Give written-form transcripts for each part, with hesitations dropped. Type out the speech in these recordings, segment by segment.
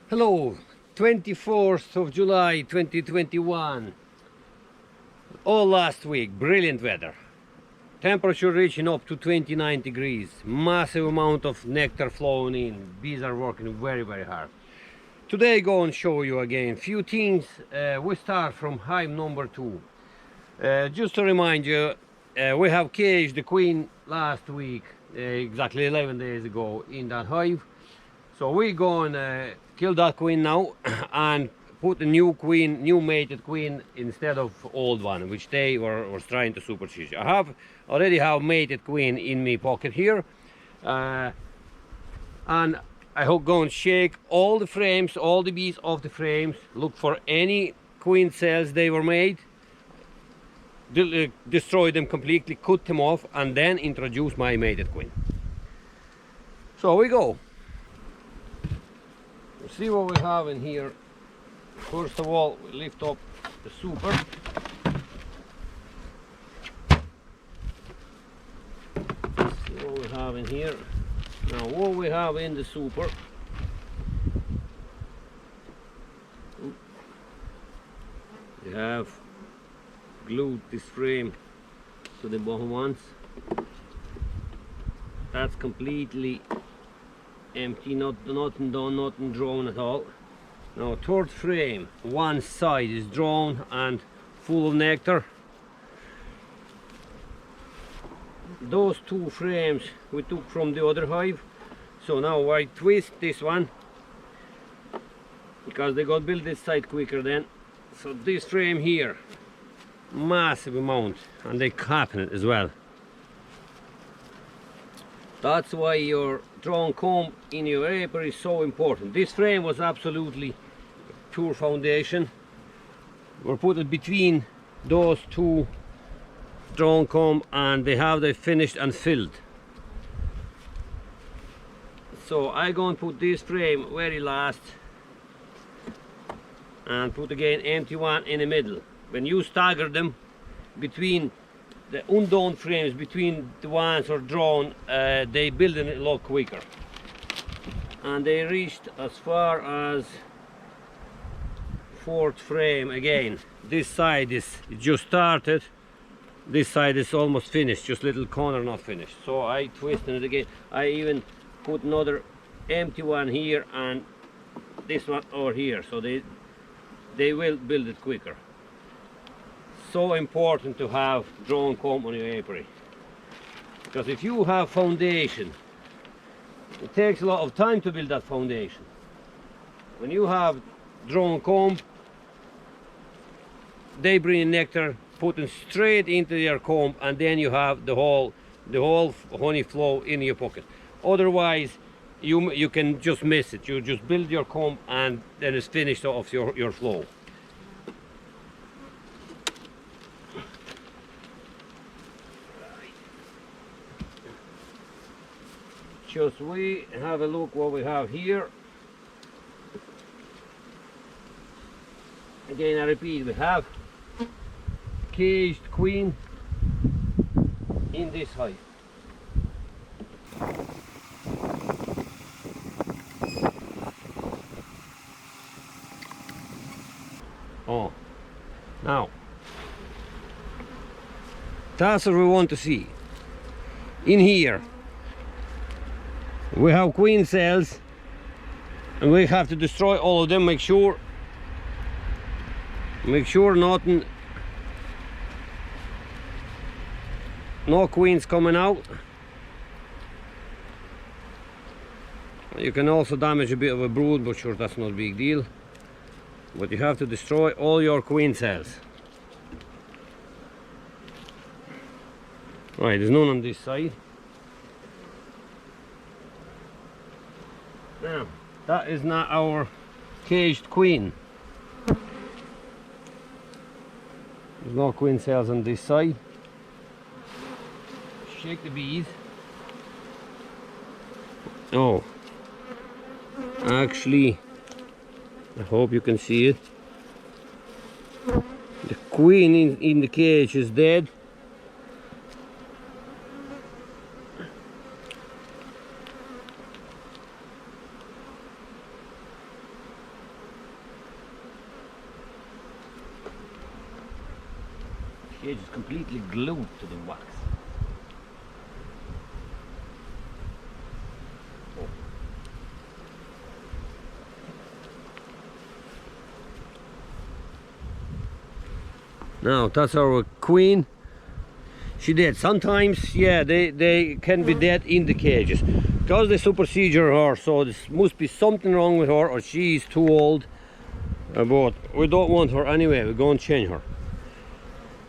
Hello, 24th of July 2021. All last week, brilliant weather. Temperature reaching up to 29 degrees. Massive amount of nectar flowing in. Bees are working very hard. Today go and show you again few things. We start from hive number 2. Just to remind you, we have caged the queen last week, exactly 11 days ago in that hive. So we go and kill that queen now and put a new queen, new mated queen instead of old one, which they were trying to supersede. I already have mated queen in my pocket here, and I go and shake all the frames, all the bees off the frames, look for any queen cells they were made, destroy them completely, cut them off, and then introduce my mated queen. So we go. See what we have in here. First of all, we lift up the super. See what we have in here. Now, what we have in the super. We have glued this frame to the bottom ones. That's completely empty, nothing done, nothing drawn at all. Now, third frame, one side is drawn and full of nectar. Those two frames we took from the other hive. So now I twist this one because they got built this side quicker then. So this frame here, massive amount, and they capping it as well. That's why your drawn comb in your apiary is so important. This frame was absolutely pure foundation. We're put it between those two drawn comb and they finished and filled. So I go and put this frame very last and put again empty one in the middle. When you stagger them between the undone frames, between the ones are drawn, they build it a lot quicker. And they reached as far as fourth frame again. This side is just started, this side is almost finished, just little corner not finished. So I twisted it again. I even put another empty one here and this one over here, so they will build it quicker. So important to have drawn comb on your apiary, because if you have foundation, it takes a lot of time to build that foundation. When you have drawn comb, they bring nectar, putting straight into your comb, and then you have the whole honey flow in your pocket. Otherwise, you can just miss it. You just build your comb and then it's finished off your flow. Just we have a look what we have here. Again, I repeat, we have caged queen in this hive. Oh, now that's what we want to see. In here we have queen cells and we have to destroy all of them. Make sure nothing, no queens coming out. You can also damage a bit of a brood, but sure, that's not a big deal. But you have to destroy all your queen cells. Right, there's none on this side. Now, that is not our caged queen. There's no queen cells on this side. Shake the bees. Oh, actually, I hope you can see it. The queen in the cage is dead. cage is completely glued to the wax. Now that's our queen. She dead. Sometimes, yeah, they can be dead in the cages because they supersedure her. So there must be something wrong with her, or she's too old. But we don't want her anyway. We're going to change her.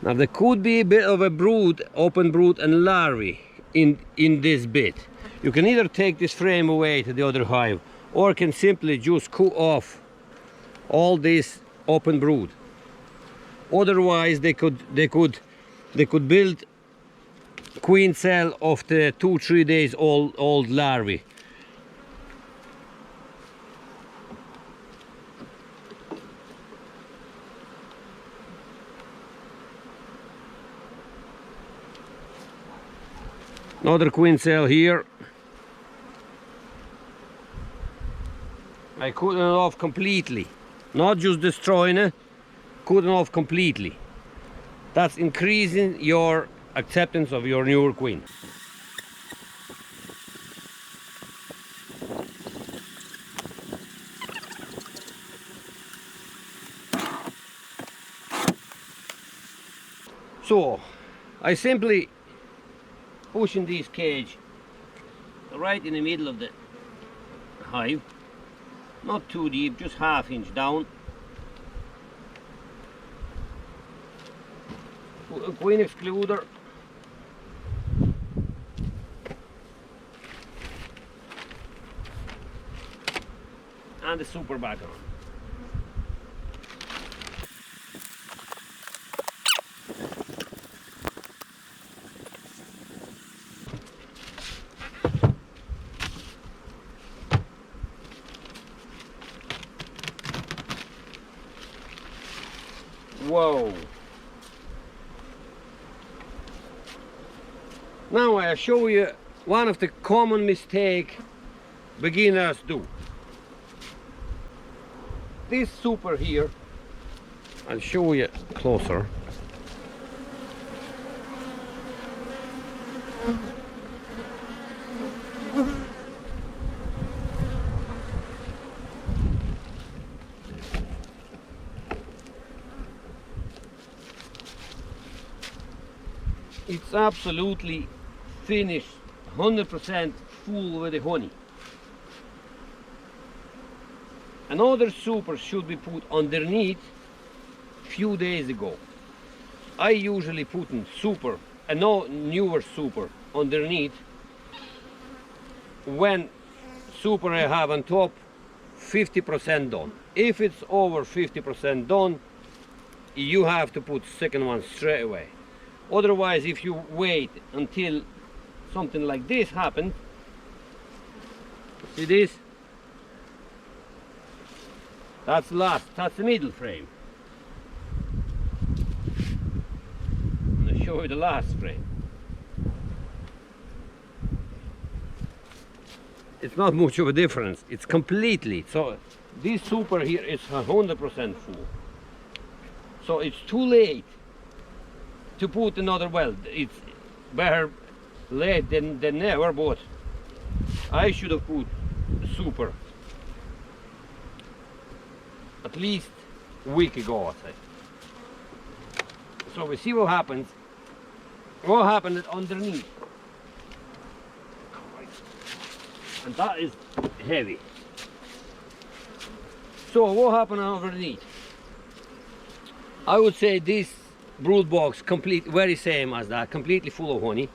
Now there could be a bit of a brood, open brood and larvae in this bit. You can either take this frame away to the other hive, or can simply just cut off all this open brood. Otherwise, they could build queen cell of the 2-3 days old larvae. Another queen cell here. I cut it off completely, not just destroying it, cutting off completely. That's increasing your acceptance of your newer queen. So I simply pushing this cage right in the middle of the hive, not too deep, just ½ inch down. Put a queen excluder and the super back on. Whoa! Now I'll show you one of the common mistakes beginners do. This super here, I'll show you closer. It's absolutely finished, 100% full with the honey. Another super should be put underneath few days ago. I usually put in super, a newer super underneath when super I have on top 50% done. If it's over 50% done, you have to put second one straight away. Otherwise, if you wait until something like this happens, see this? That's last, that's the middle frame. I'm going to show you the last frame. It's not much of a difference, it's completely, so this super here is 100% full. So it's too late to put another, well, it's better late than never, but I should have put super at least a week ago, I'd say. So we see what happens. What happened underneath, and that is heavy. So what happened underneath? I would say this brood box complete, very same as that, completely full of honey.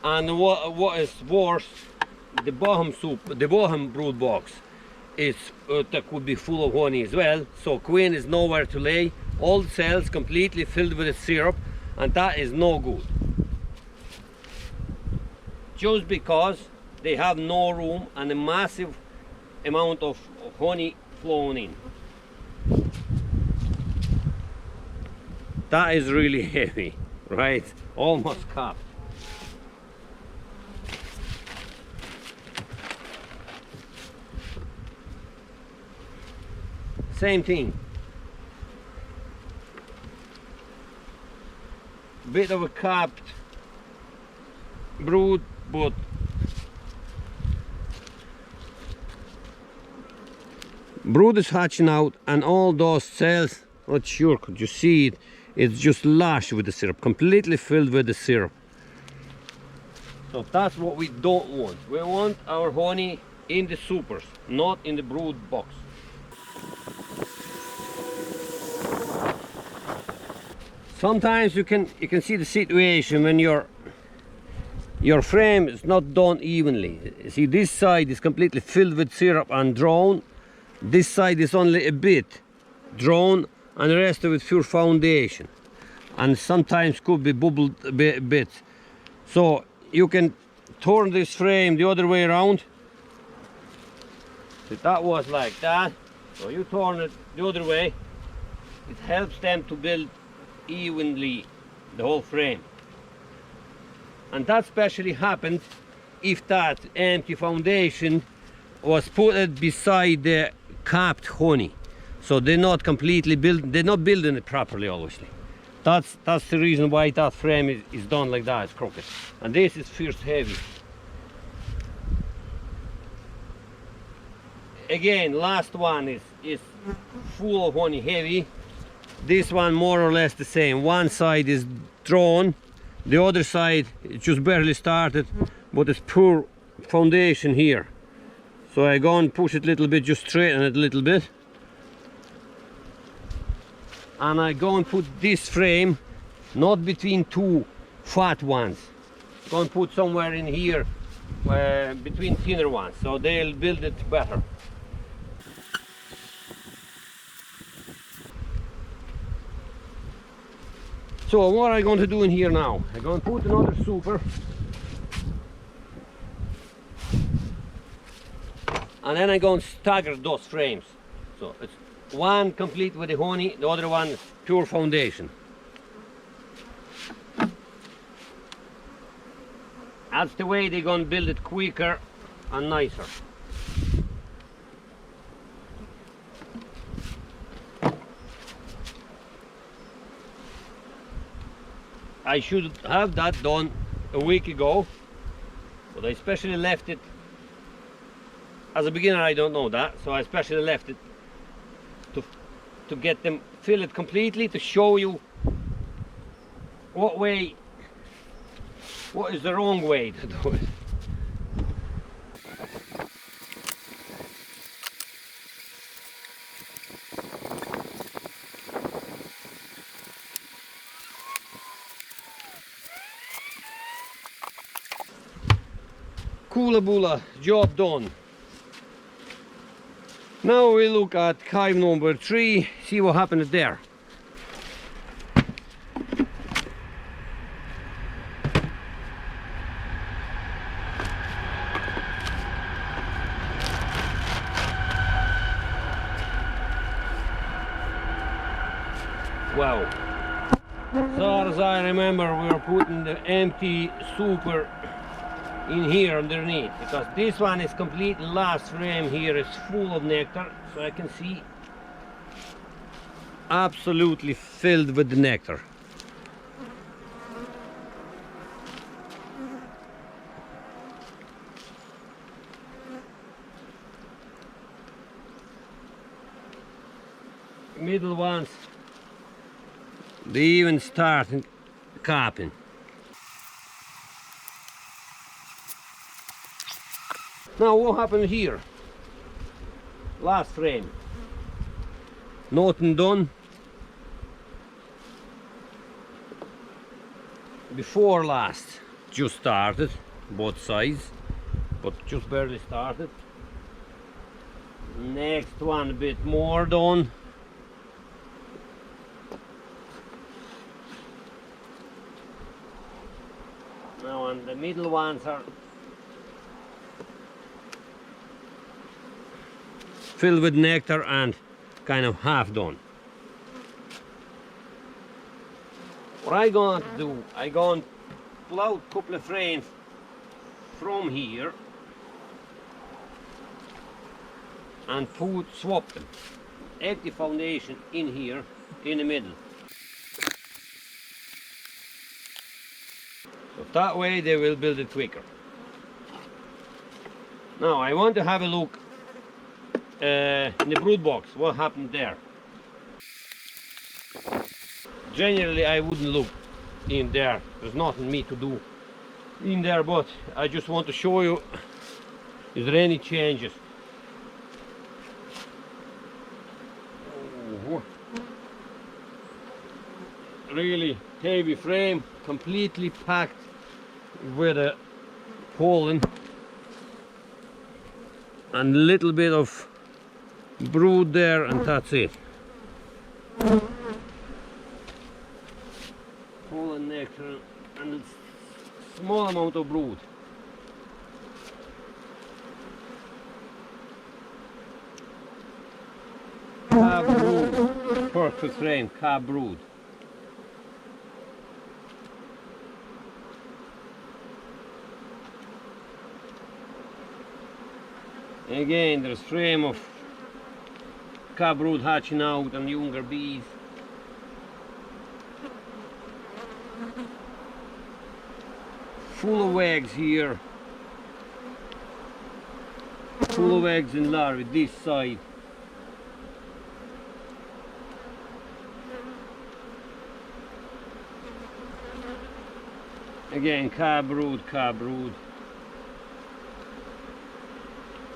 And what is worse, the bottom brood box is that could be full of honey as well. So queen is nowhere to lay. All the cells completely filled with the syrup, and that is no good. Just because they have no room and a massive amount of honey flowing in. That is really heavy, right? Almost capped. Same thing. bit of a capped brood, but brood is hatching out, and all those cells, not sure, could you see it? It's just lush with the syrup, completely filled with the syrup. So that's what we don't want. We want our honey in the supers, not in the brood box. Sometimes you can see the situation when your frame is not done evenly. See, this side is completely filled with syrup and drawn. This side is only a bit drawn, and the rest of it pure foundation. And sometimes could be bubbled a bit. So you can turn this frame the other way around. So that was like that. So you turn it the other way. It helps them to build evenly the whole frame. And that especially happened if that empty foundation was put beside the capped honey. So they're not completely they're not building it properly, obviously. That's the reason why that frame is done like that, it's crooked. And this is fierce heavy. Again, last one is full of honey, heavy. This one more or less the same. One side is drawn, the other side it just barely started, but it's poor foundation here. So I go and push it a little bit, just straighten it a little bit. And I go and put this frame not between two fat ones. Go and put somewhere in here between thinner ones, so they'll build it better. So what I'm going to do in here now, I'm going to put another super, and then I'm going to stagger those frames. So it's one complete with the honey, the other one is pure foundation. That's the way they're going to build it quicker and nicer. I should have that done a week ago, but I especially left it, as a beginner I don't know that, so I especially left it to get them fill it completely, to show you what is the wrong way to do it. Coola boola, job done. Now we look at hive number 3, see what happened there. Wow. So as I remember, we were putting the empty super in here underneath, because this one is complete. Last frame here is full of nectar, so I can see absolutely filled with the nectar. Middle ones, they even start capping. Now what happened here? Last frame. Nothing done. Before last, just started, both sides, but just barely started. Next one a bit more done. Now and the middle ones are filled with nectar and kind of half done. What I'm going to do, I'm going to pull out a couple of frames from here and swap them. Empty foundation in here in the middle. That way they will build it quicker. Now I want to have a look in the brood box, what happened there. Generally I wouldn't look in there, there's nothing me to do in there, but I just want to show you, is there any changes. Really heavy frame, completely packed with a pollen and a little bit of brood there, and that's it. Pollen nectar and a small amount of brood. Calf brood, perfect frame, calf brood. Again, there's frame of calf brood hatching out and younger bees. Full of eggs here. Full of eggs and larvae this side. Again, calf brood, calf brood.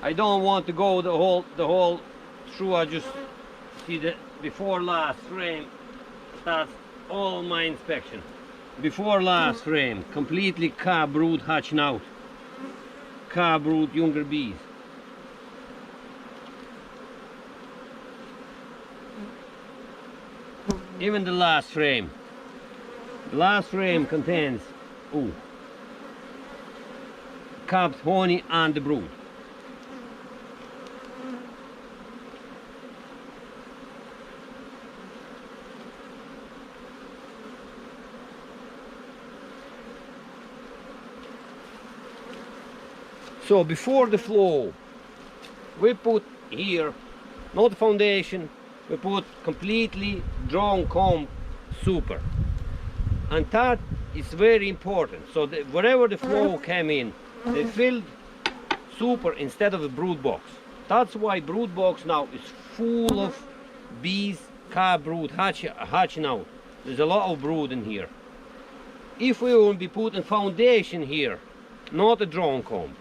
I don't want to go the whole through. I just see the before last frame. That's all my inspection. Before last frame, completely calf brood hatching out. Calf brood younger bees. Even the last frame. The last frame contains calf honey and the brood. So before the flow, we put here, not foundation, we put completely drawn comb super. And that is very important. So wherever the flow came in, they filled super instead of the brood box. That's why brood box now is full of bees, calf brood hatching out. There's a lot of brood in here. If we will be putting foundation here, not a drawn comb,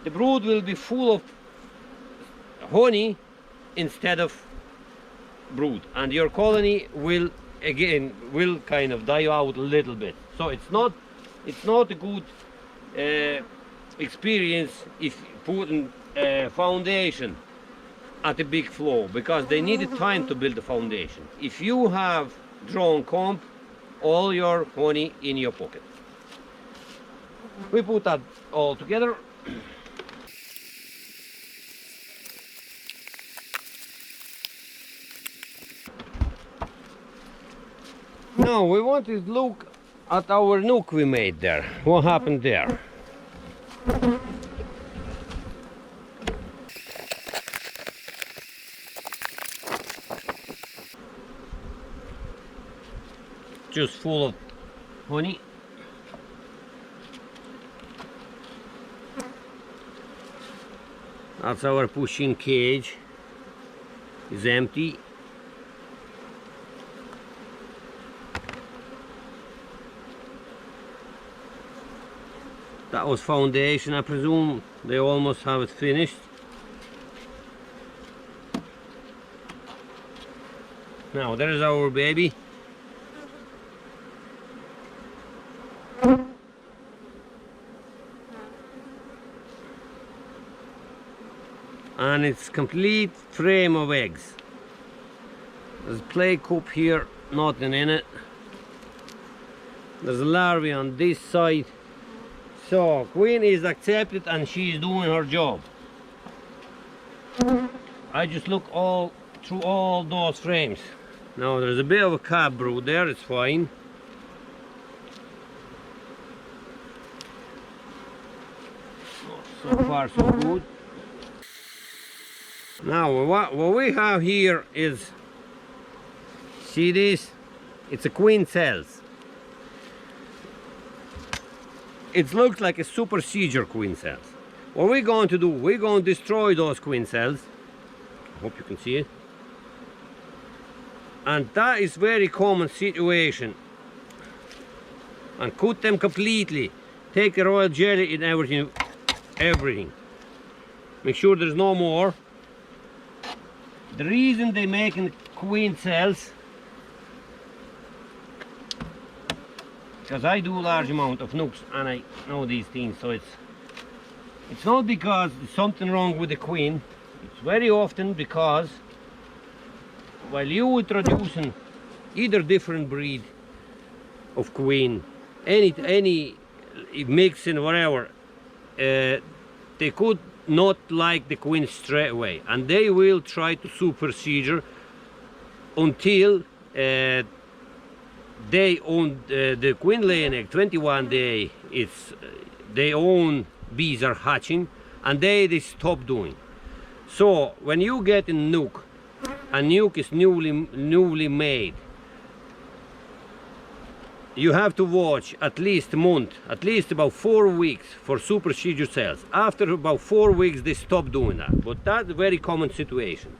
the brood will be full of honey instead of brood, and your colony will kind of die out a little bit. So it's not a good experience if putting foundation at a big flow, because they needed time to build the foundation. If you have drawn comb, all your honey in your pocket. We put that all together. Now we want to look at our nook we made there. What happened there? Just full of honey. That's our pushing cage. It's empty. That was foundation, I presume. They almost have it finished. Now there's our baby. And it's complete frame of eggs. There's a play cup here, nothing in it. There's a larvae on this side. So queen is accepted and she's doing her job. I just look all through all those frames. Now there's a bit of a calf brood there, it's fine. So far so good. Now what we have here is, see this? It's a queen cells. it looks like a super seizure queen cells. What we're going to do, we're going to destroy those queen cells. I hope you can see it. And that is very common situation. And cut them completely. Take the royal jelly and everything. Make sure there's no more. The reason they making queen cells, because I do a large amount of nooks and I know these things, so it's not because there's something wrong with the queen. It's very often because while you introducing either different breed of queen, any mixing, whatever, they could not like the queen straight away, and they will try to super seizure until they own the queen laying egg 21 day. It's their own bees are hatching, and they stop doing. So when you get a nuke, a nuke is newly made, you have to watch at least a month, at least about 4 weeks for super seizure cells. After about 4 weeks they stop doing that, but that's a very common situation.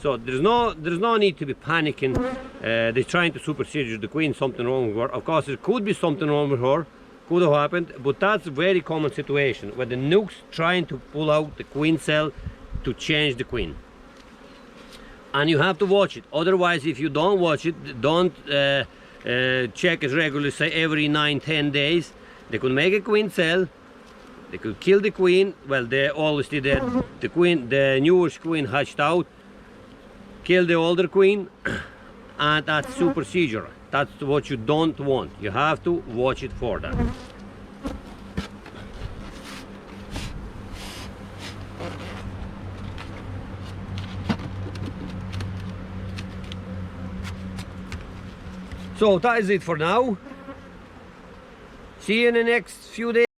So there's no need to be panicking. They're trying to super seizure the queen, something wrong with her. Of course there could be something wrong with her, could have happened, but that's a very common situation where the nukes trying to pull out the queen cell to change the queen. And you have to watch it. Otherwise, if you don't watch it, don't check it regularly, say every 9-10 days, they could make a queen cell, they could kill the queen. Well, they obviously the newest queen hatched out, kill the older queen, and that's super seizure. That's what you don't want. You have to watch it for that. So that is it for now. See you in the next few days.